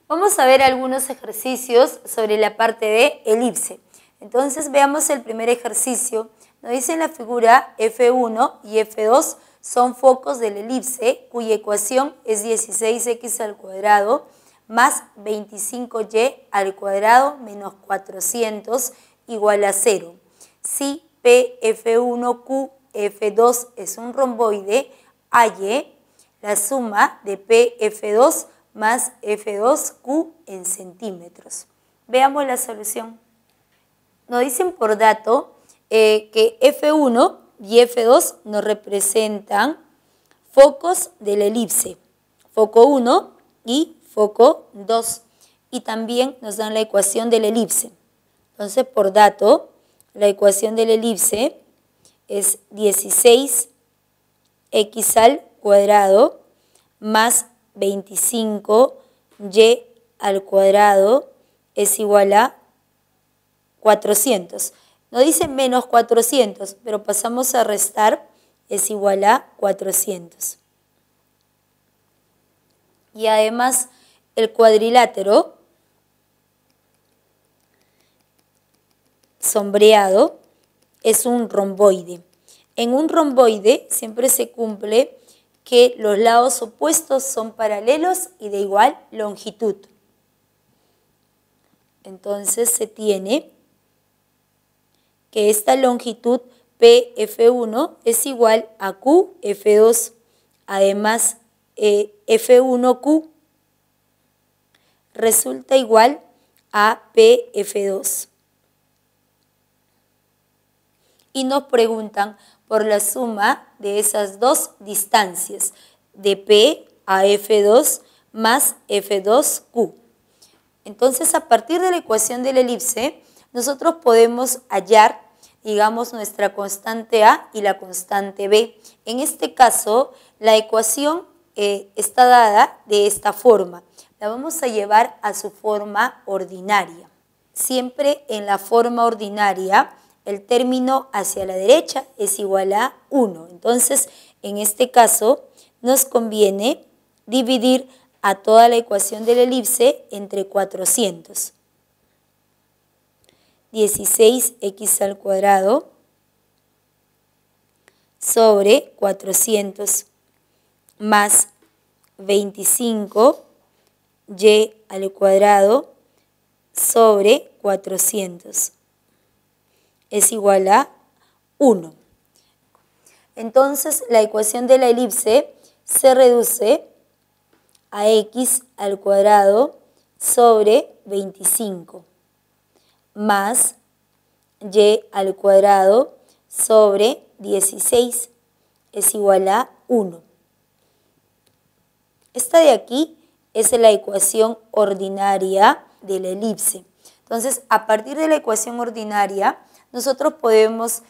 Vamos a ver algunos ejercicios sobre la parte de elipse. Entonces veamos el primer ejercicio. Nos dice en la figura F1 y F2 son focos del elipse cuya ecuación es 16x al cuadrado más 25y al cuadrado menos 400 igual a 0. Si PF1Q F2 es un romboide, AY, la suma de PF2 más F2Q en centímetros. Veamos la solución. Nos dicen por dato que F1 y F2 nos representan focos del elipse, foco 1 y foco 2, y también nos dan la ecuación del elipse. Entonces, por dato, la ecuación del elipse es 16x al cuadrado más 25y al cuadrado es igual a 400. No dice menos 400, pero pasamos a restar, es igual a 400. Y además el cuadrilátero sombreado es un romboide. En un romboide siempre se cumple que los lados opuestos son paralelos y de igual longitud. Entonces se tiene que esta longitud PF1 es igual a QF2. Además, F1Q resulta igual a PF2. Y nos preguntan por la suma de esas dos distancias, de P a F2 más F2Q. Entonces, a partir de la ecuación del elipse, nosotros podemos hallar, digamos, nuestra constante A y la constante B. En este caso, la ecuación está dada de esta forma. La vamos a llevar a su forma ordinaria. Siempre en la forma ordinaria, el término hacia la derecha es igual a 1. Entonces, en este caso, nos conviene dividir a toda la ecuación del elipse entre 400. 16x al cuadrado sobre 400 más 25y al cuadrado sobre 400 es igual a 1. Entonces, la ecuación de la elipse se reduce a x al cuadrado sobre 25 más y al cuadrado sobre 16 es igual a 1. Esta de aquí es la ecuación ordinaria de la elipse. Entonces, a partir de la ecuación ordinaria, nosotros podemos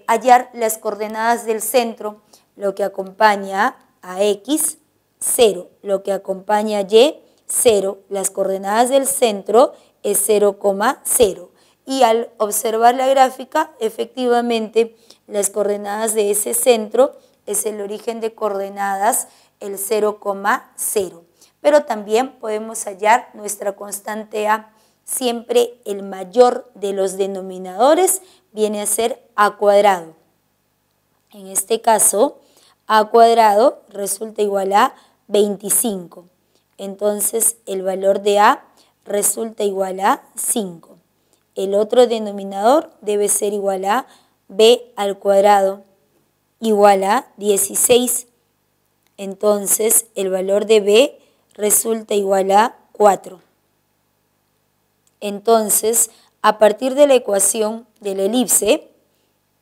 hallar las coordenadas del centro, lo que acompaña a x, 0, lo que acompaña a y, 0, las coordenadas del centro es 0,0. Y al observar la gráfica, efectivamente, las coordenadas de ese centro es el origen de coordenadas, el 0,0. Pero también podemos hallar nuestra constante A. Siempre el mayor de los denominadores viene a ser A cuadrado. En este caso, A cuadrado resulta igual a 25. Entonces, el valor de A resulta igual a 5. El otro denominador debe ser igual a B al cuadrado, igual a 16. Entonces, el valor de B resulta igual a 4. Entonces, a partir de la ecuación del elipse,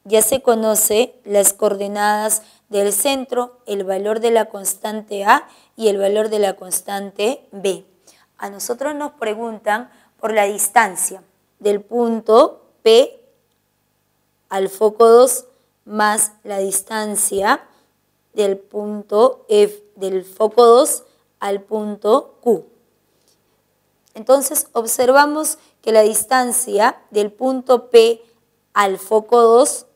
ya se conoce las coordenadas del centro, el valor de la constante A y el valor de la constante B. A nosotros nos preguntan por la distancia del punto P al foco 2 más la distancia del punto F del foco 2 al punto Q. Entonces, observamos que la distancia del punto P al foco 2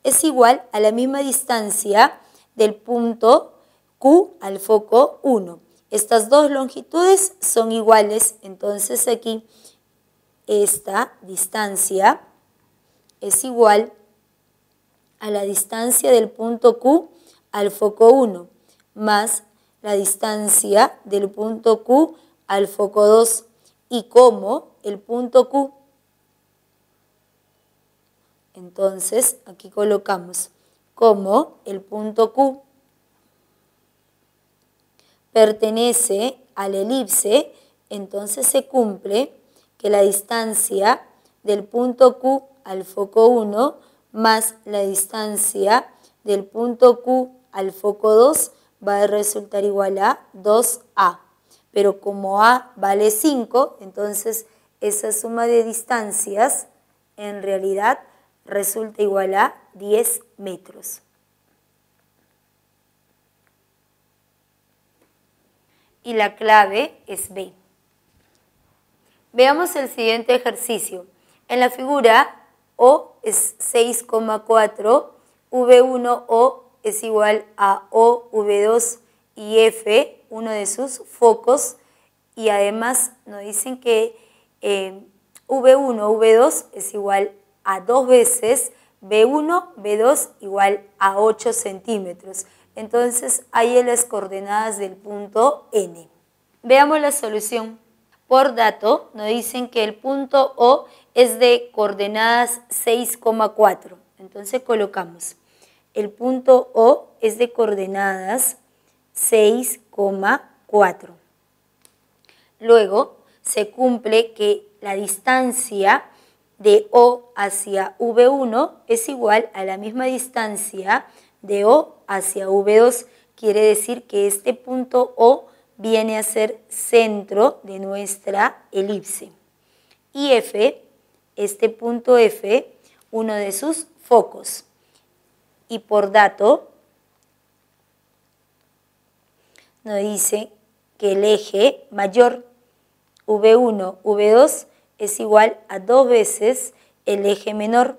es igual a la misma distancia del punto Q al foco 1. Estas dos longitudes son iguales, entonces aquí esta distancia es igual a la distancia del punto Q al foco 1 más la distancia del punto Q al foco 2 y como el punto Q. Entonces aquí colocamos como el punto Q pertenece a la elipse, entonces se cumple que la distancia del punto Q al foco 1 más la distancia del punto Q al foco 2 va a resultar igual a 2A. Pero como A vale 5, entonces esa suma de distancias en realidad resulta igual a 10 metros. Y la clave es B. Veamos el siguiente ejercicio. En la figura O es 6,4, V1O es igual a O, V2 y F, uno de sus focos, y además nos dicen que V1, V2 es igual a 2 veces B1, B2 igual a 8 centímetros. Entonces, hay las coordenadas del punto N. Veamos la solución. Por dato, nos dicen que el punto O es de coordenadas 6,4. Entonces, colocamos. El punto O es de coordenadas 6,4. Luego, se cumple que la distancia de O hacia V1 es igual a la misma distancia de O hacia V2, quiere decir que este punto O viene a ser centro de nuestra elipse. Y F, este punto F, uno de sus focos. Y por dato, nos dice que el eje mayor V1, V2 es igual a 2 veces el eje menor,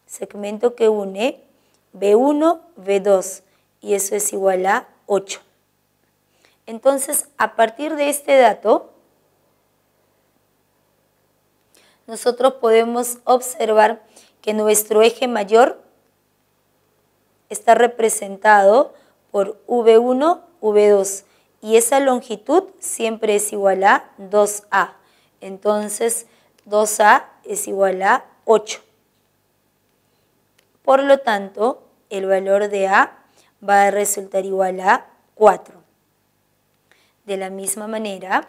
segmento que une V1, V2, y eso es igual a 8. Entonces, a partir de este dato, nosotros podemos observar que nuestro eje mayor está representado por V1, V2, y esa longitud siempre es igual a 2A. Entonces, 2A es igual a 8. Por lo tanto, el valor de A va a resultar igual a 4. De la misma manera,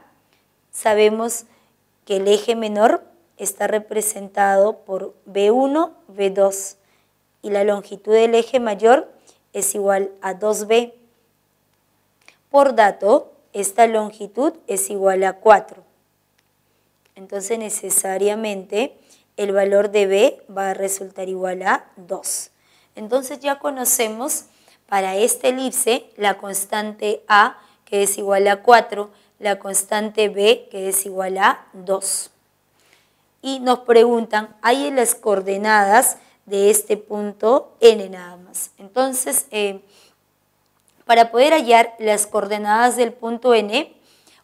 sabemos que el eje menor está representado por B1, B2 y la longitud del eje mayor es igual a 2B. Por dato, esta longitud es igual a 4. Entonces, necesariamente, el valor de B va a resultar igual a 2. Entonces, ya conocemos para esta elipse la constante A, que es igual a 4, la constante B, que es igual a 2. Y nos preguntan, hay las coordenadas de este punto N nada más. Entonces, para poder hallar las coordenadas del punto N,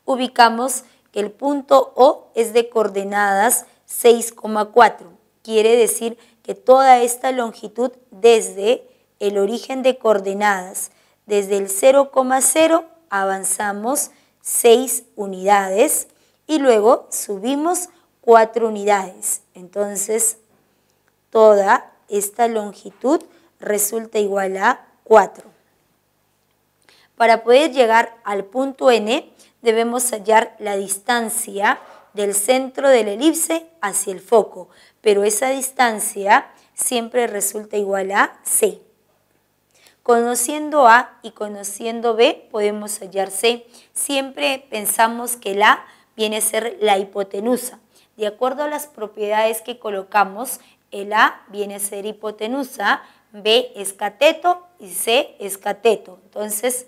ubicamos que el punto O es de coordenadas 6,4. Quiere decir que toda esta longitud desde el origen de coordenadas, desde el 0,0 avanzamos 6 unidades y luego subimos 4 unidades. Entonces, toda esta longitud resulta igual a 4. Para poder llegar al punto N, debemos hallar la distancia del centro de la elipse hacia el foco, pero esa distancia siempre resulta igual a C. Conociendo A y conociendo B, podemos hallar C. Siempre pensamos que el A viene a ser la hipotenusa. De acuerdo a las propiedades que colocamos, el A viene a ser hipotenusa, B es cateto y C es cateto. Entonces,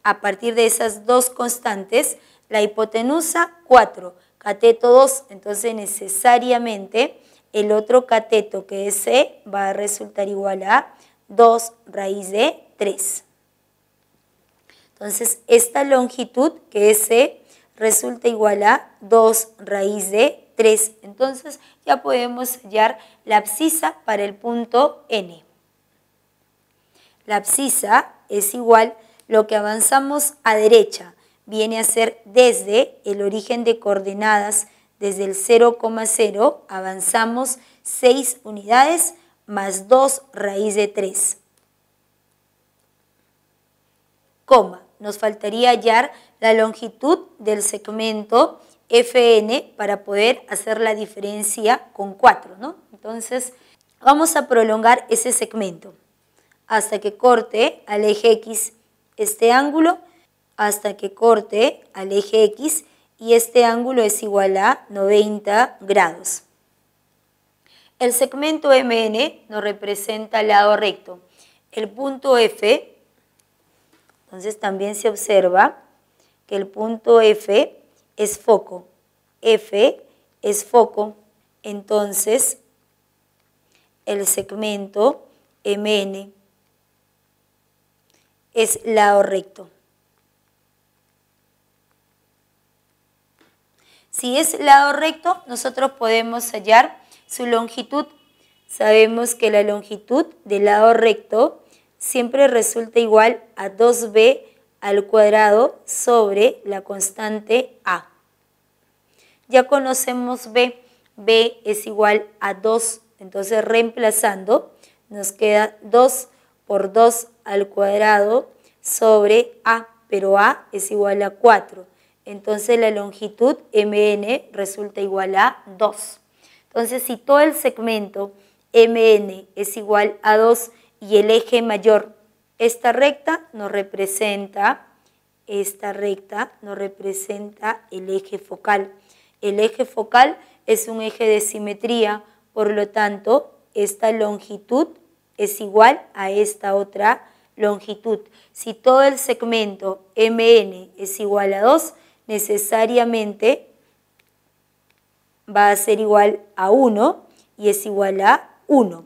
a partir de esas dos constantes, la hipotenusa 4, cateto 2, entonces necesariamente el otro cateto que es C va a resultar igual a 2 raíz de 3. Entonces, esta longitud, que es C, resulta igual a 2 raíz de 3. Entonces, ya podemos hallar la abscisa para el punto N. La abscisa es igual, lo que avanzamos a derecha, viene a ser desde el origen de coordenadas, desde el 0,0, avanzamos 6 unidades más 2 raíz de 3. Coma, nos faltaría hallar la longitud del segmento FN para poder hacer la diferencia con 4, ¿no? Entonces, vamos a prolongar ese segmento hasta que corte al eje X este ángulo, hasta que corte al eje X, y este ángulo es igual a 90 grados. El segmento MN nos representa el lado recto. El punto F, entonces también se observa que el punto F es foco. F es foco, entonces el segmento MN es lado recto. Si es lado recto, nosotros podemos hallar su longitud. Sabemos que la longitud del lado recto siempre resulta igual a 2b al cuadrado sobre la constante a. Ya conocemos b, b es igual a 2, entonces reemplazando nos queda 2 por 2 al cuadrado sobre a, pero a es igual a 4. Entonces la longitud MN resulta igual a 2. Entonces si todo el segmento MN es igual a 2 y el eje mayor, esta recta nos representa el eje focal. El eje focal es un eje de simetría, por lo tanto esta longitud es igual a esta otra longitud. Si todo el segmento MN es igual a 2, necesariamente va a ser igual a 1 y es igual a 1.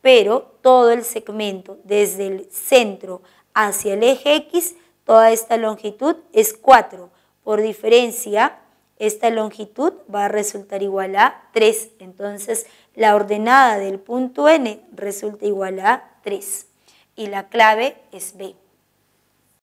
Pero todo el segmento desde el centro hacia el eje X, toda esta longitud es 4. Por diferencia, esta longitud va a resultar igual a 3. Entonces, la ordenada del punto N resulta igual a 3. Y la clave es B.